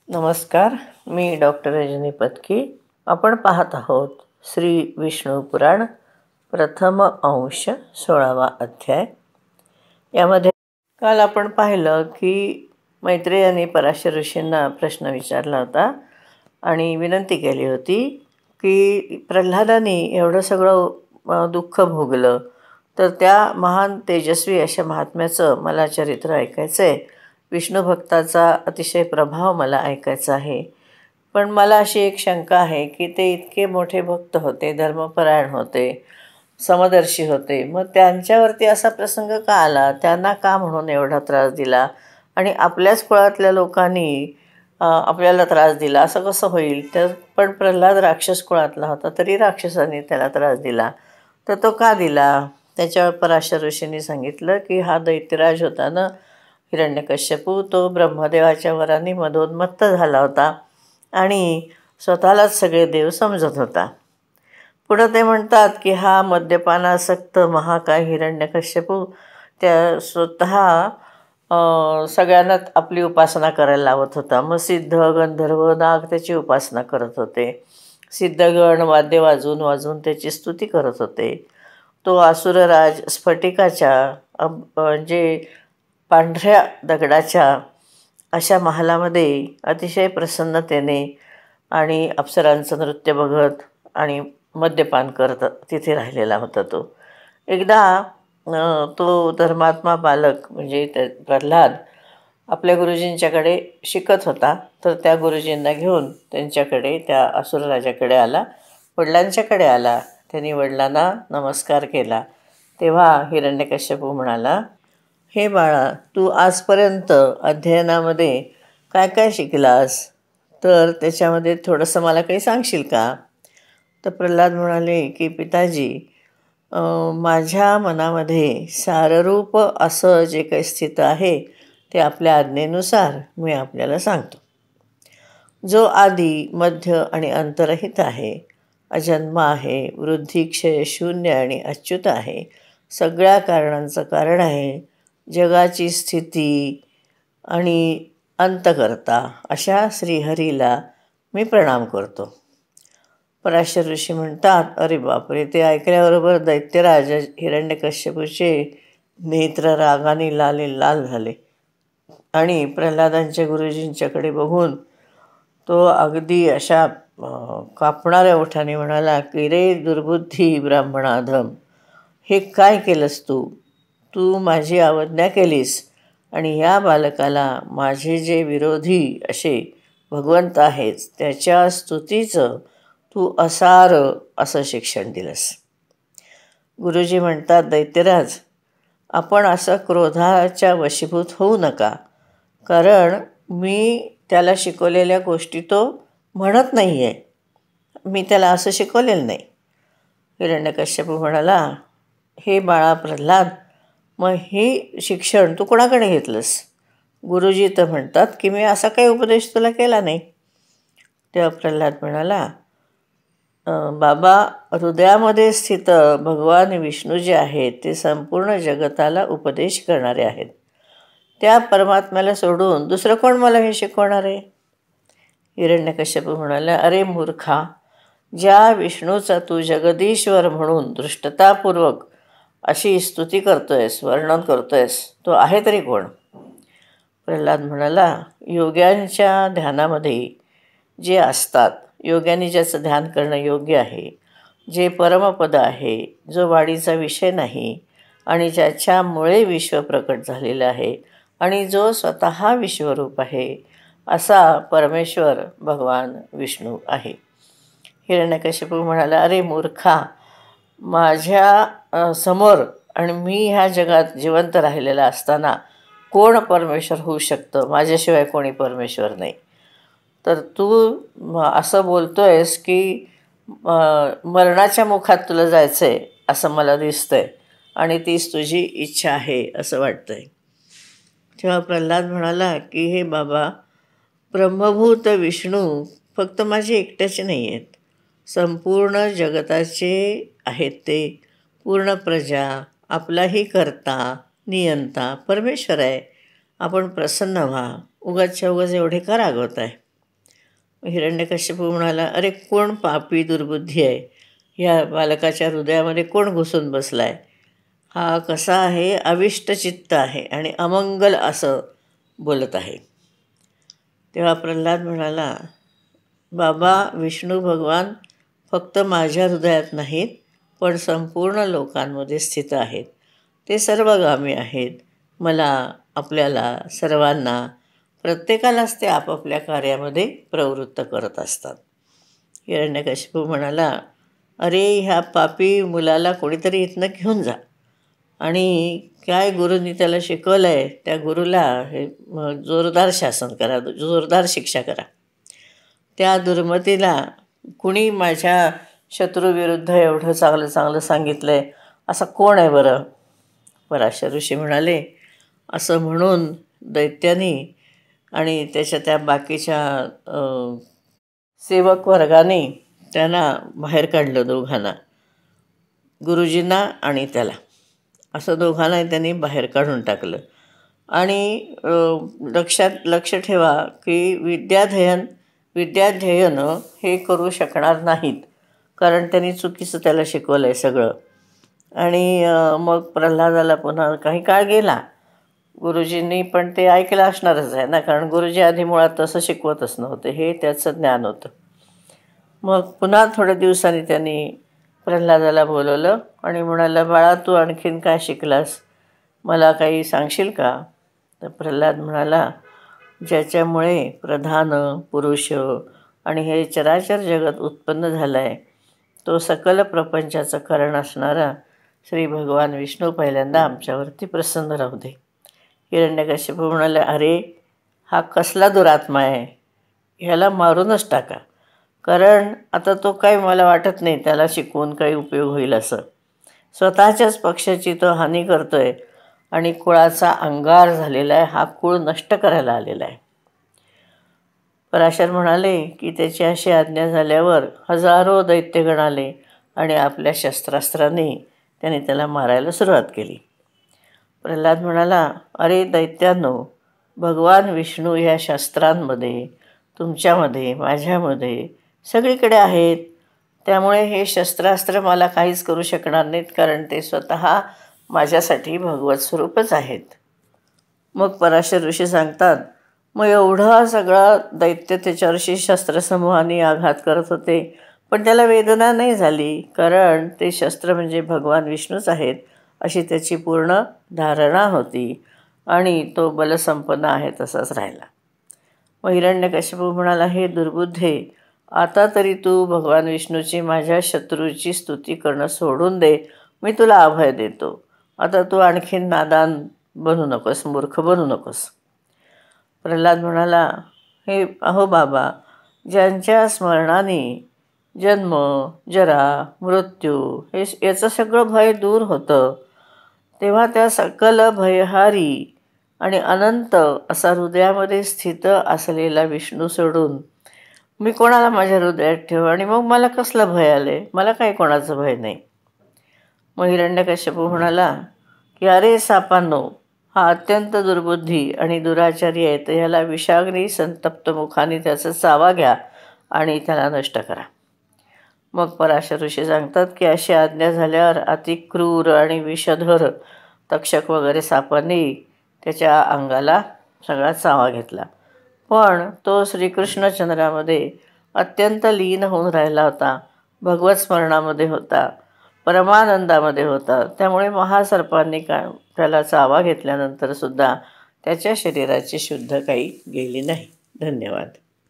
नमस्कार. मी डॉक्टर रजनी पत्की. आपण पाहत आहोत श्री विष्णू पुराण प्रथम अंश 16वा अध्याय. यामध्ये काल आपण पाहिलं की मैत्रेयाने पराशर ऋषींना प्रश्न विचारला होता आणि विनंती केली होती की प्रल्हादाने एवढं सगळं दुःख भोगलं तर त्या महान तेजस्वी अशा महात्म्याचं मला चरित्र ऐकायचं आहे. विष्णू भक्ताचा अतिशय प्रभाव मला ऐकायचा आहे. पण मला अशी एक शंका आहे की ते इतके मोठे भक्त होते, धर्मपरायण होते, समदर्शी होते, मग त्यांच्यावरती असा प्रसंग का आला, त्यांना का म्हणून एवढा त्रास दिला आणि आपल्याच कुळातल्या लोकांनी आपल्याला त्रास दिला असं कसं होईल. तर पण प्रल्हाद राक्षस कुळातला होता तरी राक्षसांनी त्याला त्रास दिला, तर तो का दिला. त्याच्यावर पराशर ऋषींनी सांगितलं की हा दैत्यराज होता ना हिरण्यकश्यपू, तो ब्रह्मदेवाच्या वरांनी मदोन्मत्त झाला होता आणि स्वतःलाच सगळे देव समजत होता. पुढं ते म्हणतात की हा मद्यपानासक्त महाकाय हिरण्यकश्यपू त्या स्वतः सगळ्यांना आपली उपासना करायला लावत होता. मग सिद्ध गंधर्व नाग त्याची उपासना करत होते. सिद्धगण वाद्य वाजवून वाजवून त्याची स्तुती करत होते. तो असुरराज स्फटिकाच्या म्हणजे पांढऱ्या दगडाच्या अशा महालामध्ये अतिशय प्रसन्नतेने आणि अप्सरांचं नृत्य बघत आणि मद्यपान करत तिथे राहिलेला होता. तो एकदा तो धर्मात्मा बालक म्हणजे प्रल्हाद आपल्या गुरुजींच्याकडे शिकत होता. तर त्या गुरुजींना घेऊन त्यांच्याकडे त्या असुरराजाकडे आला, वडिलांच्याकडे आला. त्यांनी वडिलांना नमस्कार केला. तेव्हा हिरण्यकश्यपू म्हणाला, हे बाळा, तू आजपर्यंत अध्ययनामध्ये काय काय शिकलास, तर त्याच्यामध्ये थोडंसं मला काही सांगशील का. तर प्रल्हाद म्हणाले की पिताजी, माझ्या मनामध्ये साररूप असं जे काही स्थित आहे ते आपल्या आज्ञेनुसार मी आपल्याला सांगतो. जो आदी मध्य आणि अंतरहित आहे, अजन्म आहे, वृद्धी क्षय शून्य आणि अच्युत आहे, सगळ्या कारणांचं कारण आहे, जगाची स्थिती आणि अंतकर्ता अशा श्रीहरीला मी प्रणाम करतो. पराशर ऋषी म्हणतात, अरे बापरे, ते ऐकल्याबरोबर दैत्यराज हिरण्यकश्यपूचे नेत्र रागाने लाल झाले आणि प्रल्हादांच्या गुरुजींच्याकडे बघून तो अगदी अशा कापणाऱ्या ओठाने म्हणाला की रे दुर्बुद्धी ब्राह्मणाधम, हे काय केलंस तू. तू माझी अवज्ञा केलीस आणि या बालकाला माझे जे विरोधी असे भगवंत आहेत त्याच्या स्तुतीचं तू असार असं शिक्षण दिलंस. गुरुजी म्हणतात, दैत्यराज, आपण असं क्रोधाच्या वशीभूत होऊ नका, कारण मी त्याला शिकवलेल्या गोष्टी तो म्हणत नाही आहे. मी त्याला असं शिकवलेलं नाही. हिरण्यकश्यपू म्हणाला, हे बाळा प्रल्हाद, मग हे शिक्षण तू कोणाकडे घेतलंस. गुरुजी तर म्हणतात की मी असा काही उपदेश तुला केला नाही. तेव्हा प्रल्हाद म्हणाला, बाबा, हृदयामध्ये स्थित भगवान विष्णू जे आहेत ते संपूर्ण जगताला उपदेश करणारे आहेत. त्या परमात्म्याला सोडून दुसरं कोण मला हे शिकवणार आहे. हिरण्यकश्यपू म्हणाला, अरे मूर्खा, ज्या विष्णूचा तू जगदीश्वर म्हणून दृष्टतापूर्वक अशी स्तुती करतोयस, वर्णन करतोयस, तो आहे तरी कोण. प्रल्हाद म्हणाला, योग्यांच्या ध्यानामध्ये जे असतात, योग्यांनी ज्याचं ध्यान करणं योग्य आहे, जे परमपद आहे, जो वाढीचा विषय नाही आणि ज्याच्यामुळे विश्व प्रकट झालेलं आहे आणि जो स्वतः विश्वरूप आहे, असा परमेश्वर भगवान विष्णू आहे. हिरण्यकश्यपू म्हणाला, अरे मूर्खा, माझ्या समोर आणि मी ह्या जगात जिवंत राहिलेला असताना कोण परमेश्वर होऊ शकतं. माझ्याशिवाय कोणी परमेश्वर नाही. तर तू असं बोलतोयस की मरणाच्या मुखात तुला जायचं आहे असं मला दिसतं आहे आणि तीच तुझी इच्छा आहे असं वाटतं आहे. तेव्हा प्रल्हाद म्हणाला की हे बाबा, ब्रह्मभूत विष्णू फक्त माझे एकट्याचे नाही आहेत, संपूर्ण जगताचे आहेत. ते पूर्ण प्रजा, आपलाही कर्ता नियंता परमेश्वर आहे. आपण प्रसन्न व्हा, उगाचच्या उगाच एवढे का रागवत आहे. हिरण्यकश्यपू म्हणाला, अरे कोण पापी दुर्बुद्धी आहे, ह्या बालकाच्या हृदयामध्ये कोण घुसून बसला आहे? हा कसा आहे, अविष्ट चित्त आहे आणि अमंगल असं बोलत आहे. तेव्हा प्रल्हाद म्हणाला, बाबा, विष्णू भगवान फक्त माझ्या हृदयात नाहीत, पण संपूर्ण लोकांमध्ये स्थित आहेत. ते सर्वगामी आहेत. मला, आपल्याला, सर्वांना, प्रत्येकालाच ते आपापल्या कार्यामध्ये प्रवृत्त करत असतात. हिरण्यकशिपू म्हणाला, अरे ह्या पापी मुलाला कोणीतरी इथनं घेऊन जा आणि काय गुरूंनी त्याला शिकवलं आहे त्या गुरुला हे जोरदार शासन करा, जोरदार शिक्षा करा. त्या दुर्मतीला कुणी माझ्या शत्रूविरुद्ध एवढं चांगलं चांगलं सांगितलं आहे असा कोण आहे बरं? पराशर ऋषी म्हणाले, असं म्हणून दैत्यानी आणि त्याच्या त्या बाकीच्या सेवक वर्गाने त्यांना बाहेर काढलं, दोघांना, गुरुजींना आणि त्याला, असं दोघांनाही त्यांनी बाहेर काढून टाकलं. आणि लक्ष ठेवा की विद्याध्ययन हे करू शकणार नाहीत, कारण त्यांनी चुकीचं त्याला शिकवलं आहे सगळं. आणि मग प्रल्हादाला पुन्हा काही काळ गेला. गुरुजींनी पण ते ऐकलं असणारच आहे ना, कारण गुरुजी आधी मुळात तसं शिकवतच नव्हते, हे त्याचं ज्ञान होतं. मग पुन्हा थोड्या दिवसांनी त्यांनी प्रल्हादाला बोलवलं आणि म्हणाला, बाळा, तू आणखीन काय शिकलास, मला काही सांगशील का? तर प्रल्हाद म्हणाला, ज्याच्यामुळे प्रधान पुरुष आणि हे चराचर जगत उत्पन्न झालं आहे, तो सकल प्रपंचाचं कारण असणारा श्री भगवान विष्णू पहिल्यांदा आमच्यावरती प्रसन्न राहू दे. हिरण्यकश्यपू म्हणाले, अरे हा कसला दुरात्मा आहे, ह्याला मारूनच टाका, कारण आता तो काही मला वाटत नाही त्याला शिकवून काही उपयोग होईल असं. स्वतःच्याच पक्षाची तो हानी करतो आहे आणि कुळाचा अंगार झालेला आहे, हा कुळ नष्ट करायला आलेला आहे. पराशर म्हणाले की त्याची अशी आज्ञा झाल्यावर हजारो दैत्यगण आले आणि आपल्या शस्त्रास्त्रांनी त्याने त्याला मारायला सुरुवात केली. प्रल्हाद म्हणाला, अरे दैत्यांनो, भगवान विष्णू या शस्त्रांमध्ये, तुमच्यामध्ये, माझ्यामध्ये, सगळीकडे आहेत. त्यामुळे हे शस्त्रास्त्र मला काहीच करू शकणार नाहीत, कारण ते स्वतः माझ्यासाठी भगवत स्वरूपच आहेत. मग पराशर ऋषी सांगतात, मग एवढा सगळा दैत्य त्याच्यावरशी शस्त्रसमूहाने आघात करत होते, पण त्याला वेदना नाही झाली, कारण ते शस्त्र म्हणजे भगवान विष्णूच आहेत अशी त्याची पूर्ण धारणा होती आणि तो बलसंपन्न आहे तसाच राहिला. मग हिरण्यकश्यपू म्हणाला, हे दुर्बुद्धे, आता तरी तू भगवान विष्णूची माझ्या शत्रूची स्तुती करणं सोडून दे, मी तुला अभय देतो. आता तू आणखीन नादान बनू नकोस, मूर्ख बनू नकोस. प्रल्हाद म्हणाला, अहो बाबा, ज्यांच्या स्मरणाने जन्म, जरा, मृत्यू याचं सगळं भय दूर होतं, तेव्हा त्या सकल भयहारी आणि अनंत असा हृदयामध्ये स्थित असलेला विष्णू सोडून मी कोणाला माझ्या हृदयात ठेवू आणि मग मला कसलं भय आले? मला काही कोणाचं भय नाही. मग हिरण्यकश्यपू म्हणाला की अरे सापांनो, हा अत्यंत दुर्बुद्धी आणि दुराचारी आहे, तर ह्याला विषाग्नी संतप्त मुखाने त्याचा चावा घ्या आणि त्याला नष्ट करा. मग पराशर ऋषी सांगतात की अशी आज्ञा झाल्यावर अतिक्रूर आणि विषधर तक्षक वगैरे सापांनी त्याच्या अंगाला सगळा चावा घेतला. पण तो श्रीकृष्णचंद्रामध्ये अत्यंत लीन होऊन राहिला होता, भगवत स्मरणामध्ये होता, परमानंदामध्ये होता. त्यामुळे महासर्पांनी त्याला चावा घेतल्यानंतरसुद्धा त्याच्या शरीराची शुद्ध काही गेली नाही. धन्यवाद.